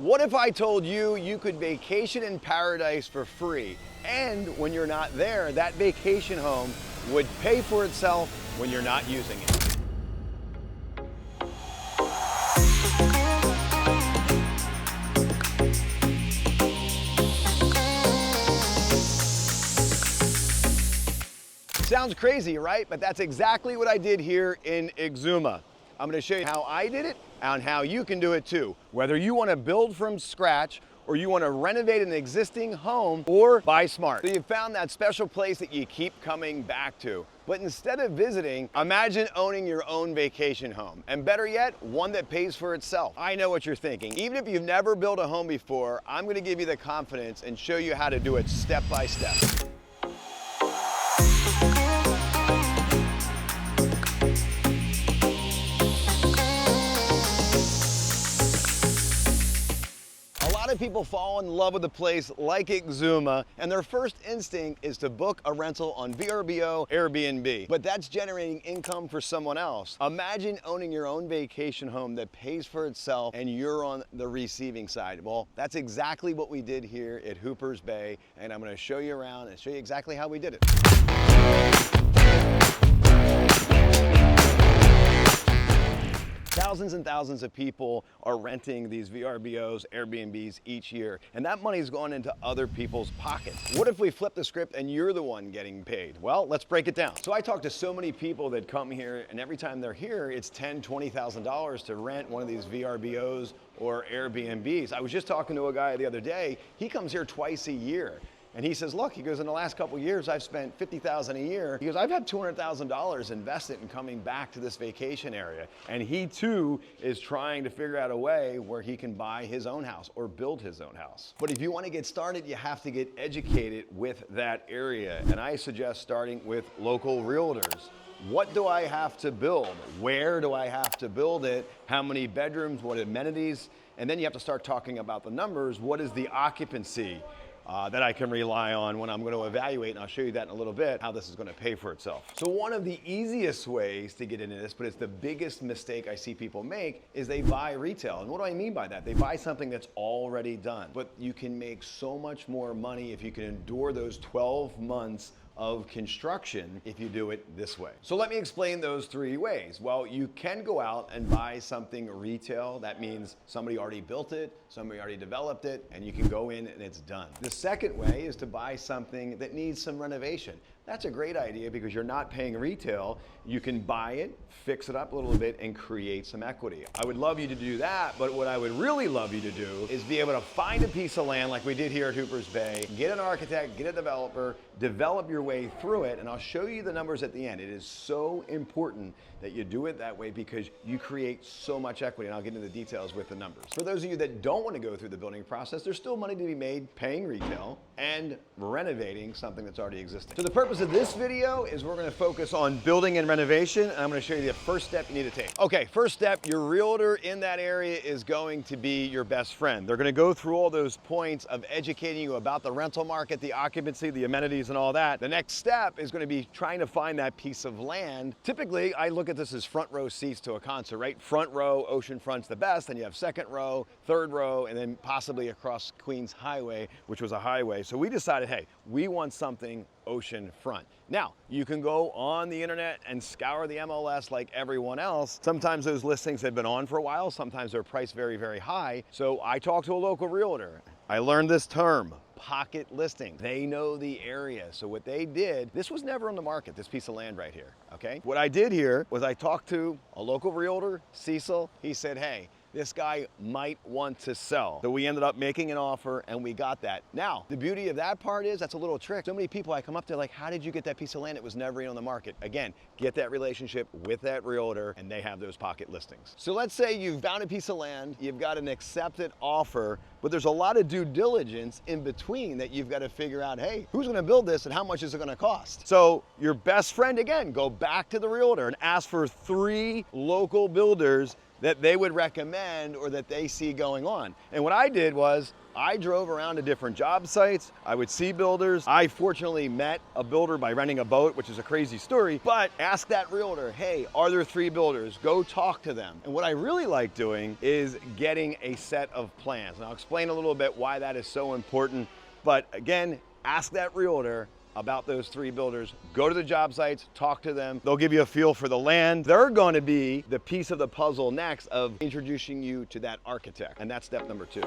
What if I told you you could vacation in paradise for free, and when you're not there, that vacation home would pay for itself when you're not using it? Sounds crazy, right? But that's exactly what I did here in Exuma. I'm gonna show you how I did it and how you can do it too. Whether you wanna build from scratch or you wanna renovate an existing home or buy smart. So you found that special place that you keep coming back to. But instead of visiting, imagine owning your own vacation home. And better yet, one that pays for itself. I know what you're thinking. Even if you've never built a home before, I'm gonna give you the confidence and show you how to do it step by step. A lot of people fall in love with a place like Exuma, and their first instinct is to book a rental on VRBO, Airbnb. But that's generating income for someone else. Imagine owning your own vacation home that pays for itself and you're on the receiving side. Well, that's exactly what we did here at Hoopers Bay, and I'm gonna show you around and show you exactly how we did it. Thousands and thousands of people are renting these VRBOs, Airbnbs each year, and that money's gone into other people's pockets. What if we flip the script and you're the one getting paid? Well, let's break it down. So I talk to so many people that come here, and every time they're here, it's $10,000, $20,000 to rent one of these VRBOs or Airbnbs. I was just talking to a guy the other day. He comes here twice a year. And he says, look, he goes, in the last couple of years, I've spent $50,000 a year. He goes, I've had $200,000 invested in coming back to this vacation area. And he too is trying to figure out a way where he can buy his own house or build his own house. But if you want to get started, you have to get educated with that area. And I suggest starting with local realtors. What do I have to build? Where do I have to build it? How many bedrooms? What amenities? And then you have to start talking about the numbers. What is the occupancy that I can rely on when I'm going to evaluate, and I'll show you that in a little bit, how this is going to pay for itself. So one of the easiest ways to get into this, but it's the biggest mistake I see people make, is they buy retail. And what do I mean by that? They buy something that's already done. But you can make so much more money if you can endure those 12 months of construction if you do it this way. So let me explain those three ways. Well, you can go out and buy something retail. That means somebody already built it, somebody already developed it, and you can go in and it's done. The second way is to buy something that needs some renovation. That's a great idea because you're not paying retail. You can buy it, fix it up a little bit, and create some equity. I would love you to do that, but what I would really love you to do is be able to find a piece of land like we did here at Hoopers Bay, get an architect, get a developer, develop your way through it, and I'll show you the numbers at the end. It is so important that you do it that way because you create so much equity, and I'll get into the details with the numbers. For those of you that don't want to go through the building process, there's still money to be made paying retail and renovating something that's already existing. So the purpose of this video is we're going to focus on building and renovation, and I'm going to show you the first step you need to take. Okay, first step, your realtor in that area is going to be your best friend. They're going to go through all those points of educating you about the rental market, the occupancy, the amenities, and all that. The next step is going to be trying to find that piece of land. Typically, I look at this as front row seats to a concert, right? Front row, ocean front's the best, then you have second row, third row, and then possibly across Queens Highway, which was a highway. So we decided, hey, we want something ocean front. Now, you can go on the internet and scour the MLS like everyone else. Sometimes those listings have been on for a while. Sometimes they're priced very, very high. So I talked to a local realtor. I learned this term, pocket listing. They know the area. So what they did, this was never on the market, this piece of land right here, okay? What I did here was I talked to a local realtor, Cecil. He said, hey, this guy might want to sell. So we ended up making an offer and we got that. Now, the beauty of that part is that's a little trick. So many people I come up to like, how did you get that piece of land? It was never on the market. Again, get that relationship with that realtor and they have those pocket listings. So let's say you've found a piece of land, you've got an accepted offer, but there's a lot of due diligence in between that you've got to figure out, hey, who's going to build this and how much is it going to cost? So your best friend, again, go back to the realtor and ask for 3 local builders that they would recommend or that they see going on. And what I did was I drove around to different job sites. I would see builders. I fortunately met a builder by renting a boat, which is a crazy story, but ask that realtor, hey, are there 3 builders? Go talk to them. And what I really like doing is getting a set of plans. And I'll explain a little bit why that is so important. But again, ask that realtor about those 3 builders. Go to the job sites, talk to them. They'll give you a feel for the land. They're going to be the piece of the puzzle next of introducing you to that architect. And that's step number 2.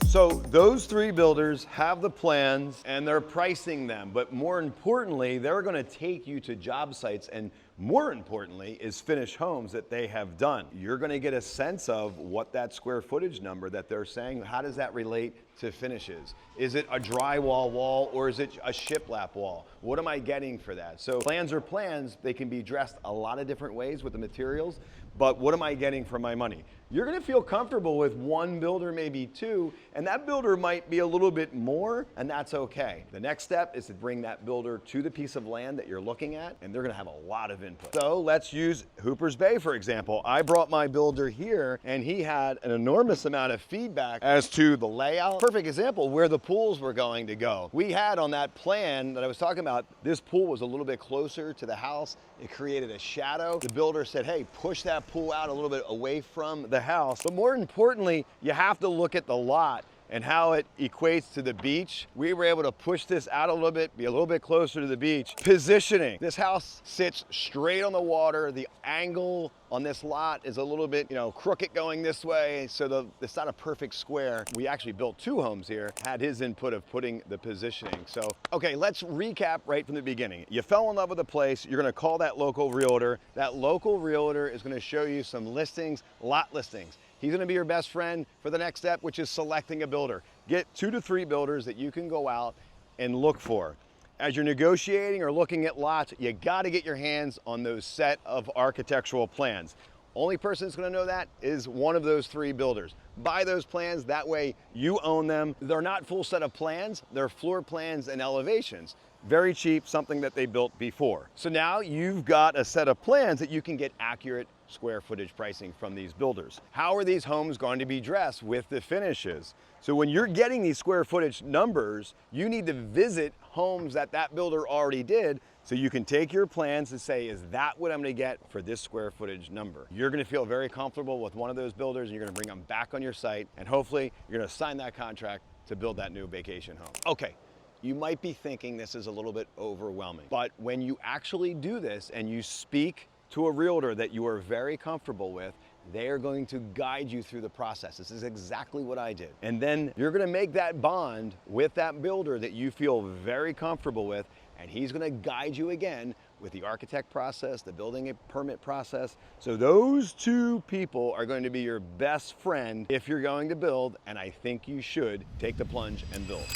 So those 3 builders have the plans and they're pricing them, but more importantly, they're going to take you to job sites, and more importantly is finished homes that they have done. You're going to get a sense of what that square footage number that they're saying, how does that relate to finishes? Is it a drywall wall or is it a shiplap wall? What am I getting for that? So plans are plans. They can be dressed a lot of different ways with the materials, but what am I getting for my money? You're going to feel comfortable with 1 builder, maybe 2, and that builder might be a little bit more, and that's okay. The next step is to bring that builder to the piece of land that you're looking at, and they're going to have a lot of input. So let's use Hoopers Bay, for example. I brought my builder here, and he had an enormous amount of feedback as to the layout. Perfect example where the pools were going to go. We had on that plan that I was talking about, this pool was a little bit closer to the house. It created a shadow. The builder said, hey, push that pool out a little bit away from the house. But more importantly, you have to look at the lot and how it equates to the beach. We were able to push this out a little bit, be a little bit closer to the beach. Positioning. This house sits straight on the water. The angle on this lot is a little bit, crooked going this way, so it's not a perfect square. We actually built 2 homes here, had his input of putting the positioning. So, okay, let's recap right from the beginning. You fell in love with a place, you're gonna call that local realtor. That local realtor is gonna show you some listings, lot listings. He's gonna be your best friend for the next step, which is selecting a builder. Get 2 to 3 builders that you can go out and look for. As you're negotiating or looking at lots, you gotta get your hands on those set of architectural plans. Only person that's gonna know that is one of those 3 builders. Buy those plans, that way you own them. They're not full set of plans, they're floor plans and elevations. Very cheap, something that they built before. So now you've got a set of plans that you can get accurate square footage pricing from these builders. How are these homes going to be dressed with the finishes? So when you're getting these square footage numbers, you need to visit homes that builder already did, so you can take your plans and say, is that what I'm gonna get for this square footage number? You're gonna feel very comfortable with one of those builders, and you're gonna bring them back on your site, and hopefully you're gonna sign that contract to build that new vacation home. Okay. You might be thinking this is a little bit overwhelming, but when you actually do this and you speak to a realtor that you are very comfortable with, they are going to guide you through the process. This is exactly what I did. And then you're gonna make that bond with that builder that you feel very comfortable with, and he's gonna guide you again with the architect process, the building permit process. So those 2 people are going to be your best friend if you're going to build, and I think you should take the plunge and build.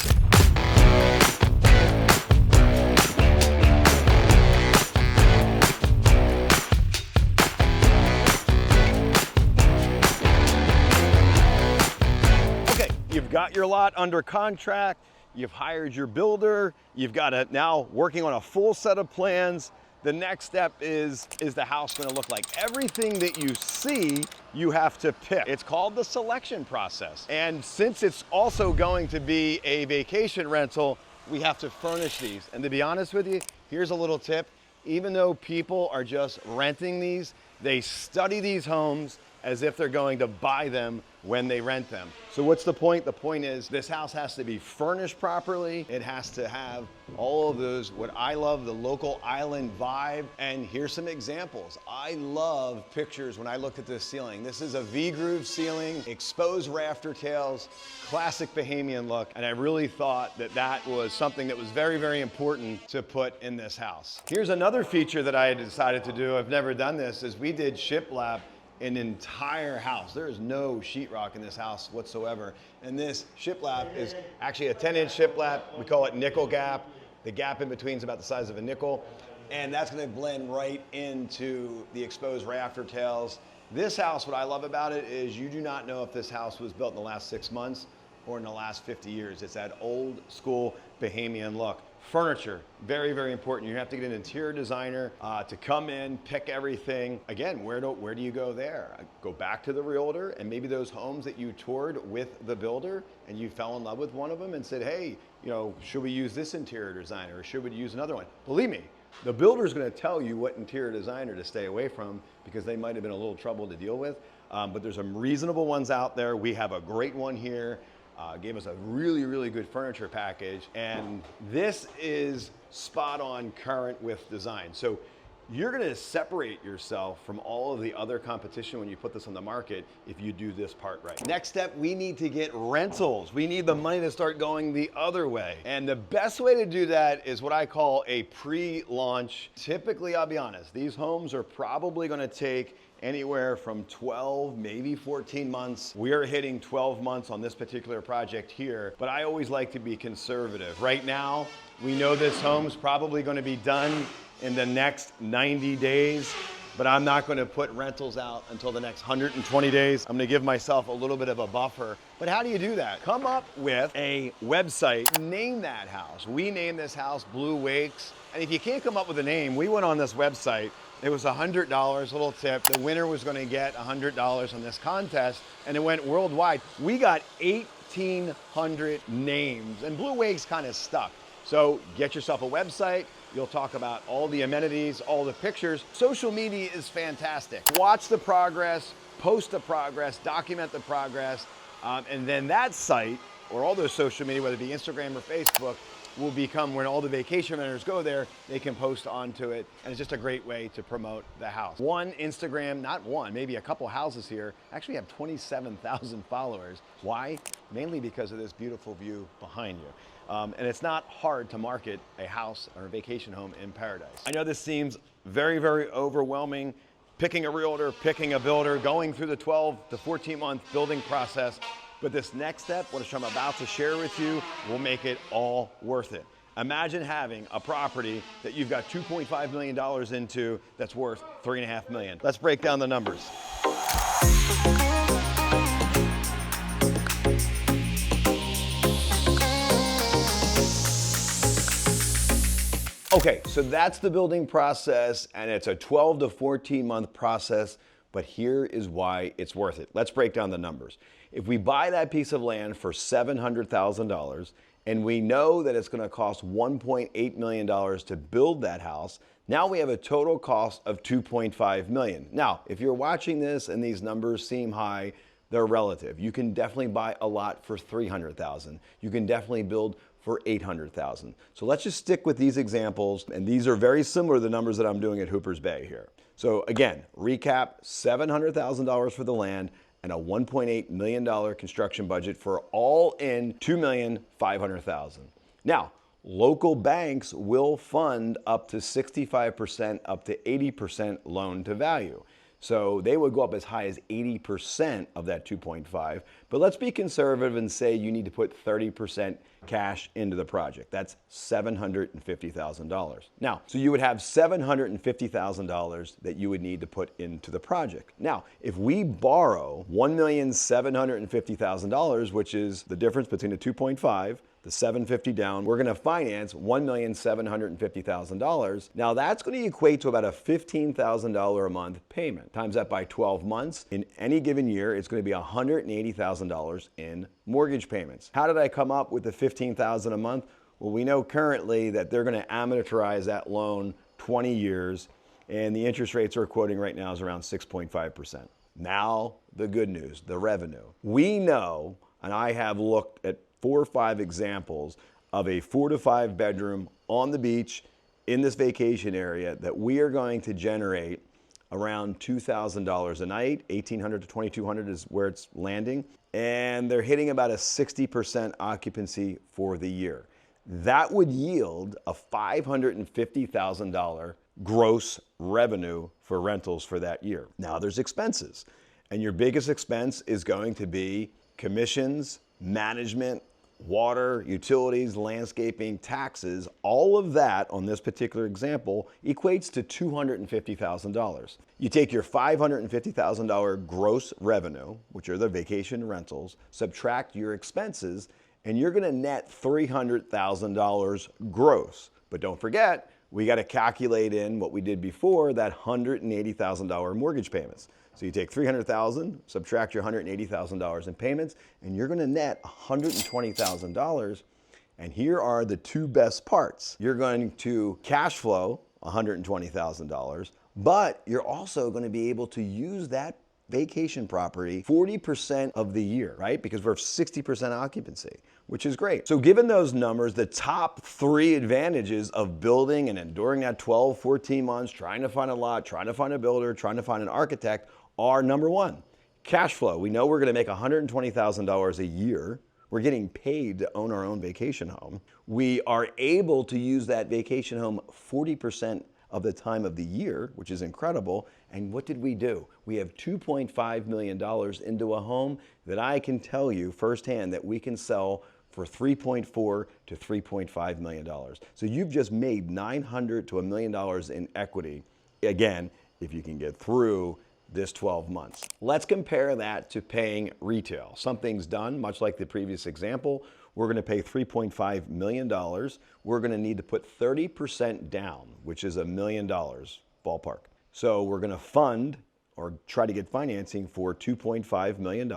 You've got your lot under contract, you've hired your builder, you've got it now working on a full set of plans. The next step is the house gonna look like? Everything that you see, you have to pick. It's called the selection process. And since it's also going to be a vacation rental, we have to furnish these. And to be honest with you, here's a little tip. Even though people are just renting these, they study these homes as if they're going to buy them when they rent them. So what's the point? The point is this house has to be furnished properly. It has to have all of those, what I love, the local island vibe. And here's some examples. I love pictures when I looked at this ceiling. This is a V-groove ceiling, exposed rafter tails, classic Bahamian look. And I really thought that that was something that was very, very important to put in this house. Here's another feature that I had decided to do. I've never done this, is we did shiplap an entire house. There is no sheetrock in this house whatsoever. And this shiplap is actually a 10-inch shiplap. We call it nickel gap. The gap in between is about the size of a nickel. And that's gonna blend right into the exposed rafter tails. This house, what I love about it is you do not know if this house was built in the last 6 months or in the last 50 years. It's that old school Bahamian look. Furniture, very, very important. You have to get an interior designer to come in, pick everything. Again, where do you go there? Go back to the realtor, and maybe those homes that you toured with the builder and you fell in love with one of them and said, hey, you know, should we use this interior designer or should we use another one? Believe me, the builder is going to tell you what interior designer to stay away from because they might have been a little trouble to deal with. But there's some reasonable ones out there. We have a great one here. Gave us a really, really good furniture package. And this is spot on current with design. So you're gonna separate yourself from all of the other competition when you put this on the market if you do this part right. Next step, we need to get rentals. We need the money to start going the other way. And the best way to do that is what I call a pre-launch. Typically, I'll be honest, these homes are probably gonna take anywhere from 12, maybe 14 months. We are hitting 12 months on this particular project here, but I always like to be conservative. Right now, we know this home's probably gonna be done in the next 90 days, but I'm not gonna put rentals out until the next 120 days. I'm gonna give myself a little bit of a buffer. But how do you do that? Come up with a website, name that house. We named this house Blue Wakes. And if you can't come up with a name, we went on this website. It was $100, little tip. The winner was gonna get $100 on this contest, and it went worldwide. We got 1,800 names, and Blue Wakes kind of stuck. So get yourself a website. You'll talk about all the amenities, all the pictures. Social media is fantastic. Watch the progress, post the progress, document the progress, and then that site, or all those social media, whether it be Instagram or Facebook, will become, when all the vacation renters go there, they can post onto it. And it's just a great way to promote the house. One Instagram, not one, maybe a couple houses here, actually have 27,000 followers. Why? Mainly because of this beautiful view behind you. And it's not hard to market a house or a vacation home in paradise. I know this seems very, very overwhelming. Picking a realtor, picking a builder, going through the 12 to 14 month building process. But this next step, which I'm about to share with you, will make it all worth it. Imagine having a property that you've got $2.5 million into that's worth $3.5 million. Let's break down the numbers. Okay, so that's the building process, and it's a 12 to 14 month process, but here is why it's worth it. Let's break down the numbers. If we buy that piece of land for $700,000, and we know that it's gonna cost $1.8 million to build that house, now we have a total cost of $2.5 million. Now, if you're watching this and these numbers seem high, they're relative. You can definitely buy a lot for $300,000. You can definitely build for $800,000. So let's just stick with these examples, and these are very similar to the numbers that I'm doing at Hoopers Bay here. So again, recap, $700,000 for the land and a $1.8 million construction budget for all in $2,500,000. Now, local banks will fund up to 65%, up to 80% loan to value. So they would go up as high as 80% of that 2.5, but let's be conservative and say you need to put 30% cash into the project. That's $750,000. Now, so you would have $750,000 that you would need to put into the project. Now, if we borrow $1,750,000, which is the difference between the 2.5, the 750 down, we're gonna finance $1,750,000. Now that's gonna equate to about a $15,000 a month payment. Times that by 12 months, in any given year, it's gonna be $180,000 in mortgage payments. How did I come up with the $15,000 a month? Well, we know currently that they're gonna amortize that loan 20 years, and the interest rates we're quoting right now is around 6.5%. Now, the good news, the revenue. We know, and I have looked at 4 or 5 examples of a 4 to 5 bedroom on the beach in this vacation area that we are going to generate around $2,000 a night. $1,800 to $2,200 is where it's landing. And they're hitting about a 60% occupancy for the year. That would yield a $550,000 gross revenue for rentals for that year. Now there's expenses, and your biggest expense is going to be commissions, management, water, utilities, landscaping, taxes, all of that on this particular example equates to $250,000. You take your $550,000 gross revenue, which are the vacation rentals, subtract your expenses, and you're gonna net $300,000 gross. But don't forget, we gotta calculate in what we did before, that $180,000 mortgage payments. So you take $300,000, subtract your $180,000 in payments, and you're gonna net $120,000. And here are the two best parts. You're going to cash flow $120,000, but you're also gonna be able to use that vacation property 40% of the year, right? Because we're 60% occupancy, which is great. So given those numbers, the top three advantages of building and enduring that 12, 14 months, trying to find a lot, trying to find a builder, trying to find an architect are: number one, cash flow. We know we're gonna make $120,000 a year. We're getting paid to own our own vacation home. We are able to use that vacation home 40% of the time of the year, which is incredible. And what did we do? We have $2.5 million into a home that I can tell you firsthand that we can sell for $3.4 to $3.5 million. So you've just made $900 to $1 million in equity, again, if you can get through this 12 months. Let's compare that to paying retail. Something's done, much like the previous example. We're gonna pay $3.5 million. We're gonna need to put 30% down, which is $1 million ballpark. So we're gonna fund or try to get financing for $2.5 million.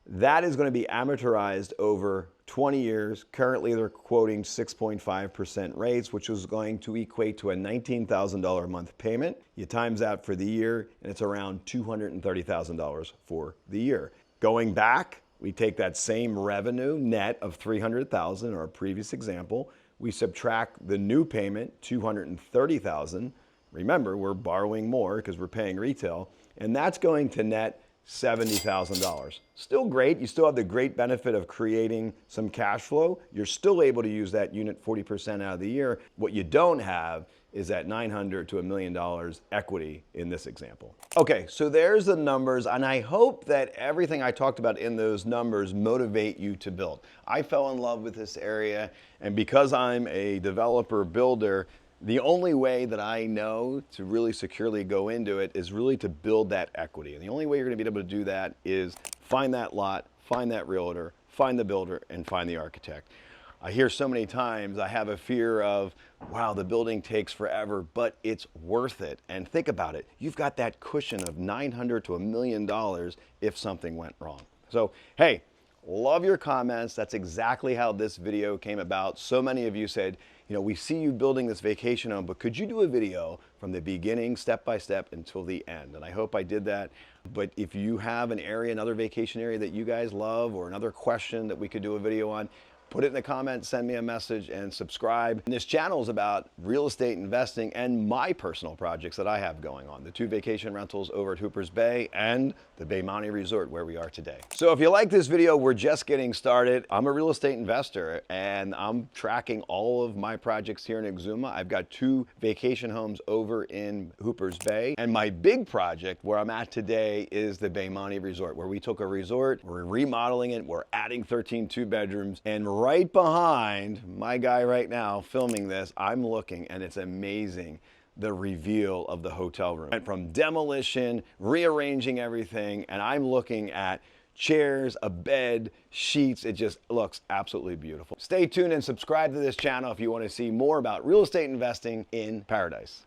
That is gonna be amortized over 20 years. Currently, they're quoting 6.5% rates, which is going to equate to a $19,000 a month payment. You times that for the year, and it's around $230,000 for the year. Going back, we take that same revenue net of $300,000, our previous example. We subtract the new payment, $230,000. Remember, we're borrowing more because we're paying retail, and that's going to net $70,000. Still great. You still have the great benefit of creating some cash flow. You're still able to use that unit 40% out of the year. What you don't have is that $900 to $1 million equity in this example. Okay, so there's the numbers, and I hope that everything I talked about in those numbers motivate you to build. I fell in love with this area, and because I'm a developer builder, the only way that I know to really securely go into it is really to build that equity. And the only way you're gonna be able to do that is find that lot, find that realtor, find the builder, and find the architect. I hear so many times, I have a fear of, wow, the building takes forever, but it's worth it. And think about it, you've got that cushion of $900 to $1 million if something went wrong. So, hey, love your comments. That's exactly how this video came about. So many of you said, you know, we see you building this vacation home, but could you do a video from the beginning, step by step, until the end? And I hope I did that. But if you have an area, another vacation area that you guys love, or another question that we could do a video on, put it in the comments, send me a message, and subscribe. And this channel is about real estate investing and my personal projects that I have going on. The 2 vacation rentals over at Hoopers Bay and the Bahamas Resort where we are today. So if you like this video, we're just getting started. I'm a real estate investor and I'm tracking all of my projects here in Exuma. I've got 2 vacation homes over in Hoopers Bay. And my big project where I'm at today is the Bahamas Resort, where we took a resort, we're remodeling it, we're adding 13 2-bedrooms, and right behind my guy right now filming this, I'm looking, and it's amazing, the reveal of the hotel room. Went from demolition, rearranging everything, and I'm looking at chairs, a bed, sheets. It just looks absolutely beautiful. Stay tuned and subscribe to this channel if you want to see more about real estate investing in paradise.